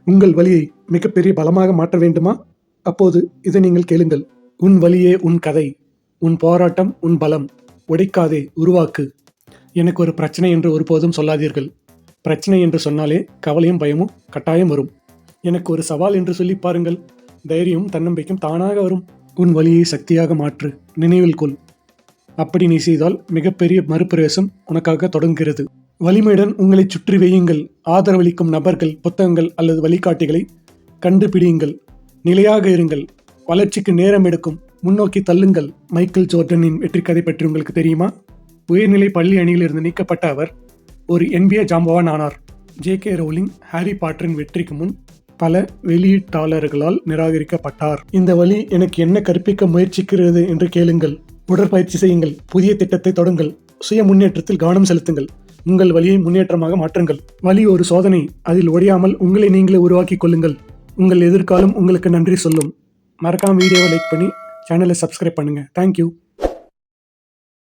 உங்கள் வலியை மிகப்பெரிய பலமாக மாற்ற வேண்டுமா? அப்போது இதை நீங்கள் கேளுங்கள். உன் வலியே உன் கதை, உன் போராட்டம் உன் பலம். உடைக்காதே, உருவாக்கு. எனக்கு ஒரு பிரச்சனை என்று ஒருபோதும் சொல்லாதீர்கள். பிரச்சனை என்று சொன்னாலே கவலையும் பயமும் கட்டாயம் வரும். எனக்கு ஒரு சவால் என்று சொல்லி பாருங்கள். தைரியம் தன்னம்பிக்கையும் தானாக வரும். உன் வலியை சக்தியாக மாற்று. நினைவில் கொள். அப்படி நீ செய்தால் மிகப்பெரிய மறுபிரவேசம் உனக்காக தொடங்குகிறது. வலிமையுடன் உங்களை சுற்றி வையுங்கள். ஆதரவளிக்கும் நபர்கள், புத்தகங்கள் அல்லது வழிகாட்டிகளை கண்டுபிடியுங்கள். நிலையாக இருங்கள். வளர்ச்சிக்கு நேரம் எடுக்கும். முன்னோக்கி தள்ளுங்கள். மைக்கேல் ஜோர்டனின் வெற்றி கதை பற்றி உங்களுக்கு தெரியுமா? உயர்நிலை பள்ளி அணியிலிருந்து நீக்கப்பட்ட அவர் ஒரு NBA ஜாம்பவான் ஆனார். J.K. ரோலிங் ஹாரி பாட்டரின் வெற்றிக்கு முன் பல வெளியீட்டாளர்களால் நிராகரிக்கப்பட்டார். இந்த வழி எனக்கு என்ன கற்பிக்க முயற்சிக்கிறது என்று கேளுங்கள். உடற்பயிற்சி செய்யுங்கள். புதிய திட்டத்தை தொடங்குங்கள். சுய முன்னேற்றத்தில் கவனம் செலுத்துங்கள். உங்கள் வலியை முன்னேற்றமாக மாற்றுங்கள். வலி ஒரு சோதனை. அதில் ஒழியாமல் உங்களை நீங்களே உருவாக்கிக் கொள்ளுங்கள். உங்கள் எதிர்காலம் உங்களுக்கு நன்றி சொல்லும். மறக்காம வீடியோவை லைக் பண்ணி சேனலை சப்ஸ்கிரைப் பண்ணுங்க. தேங்க்யூ.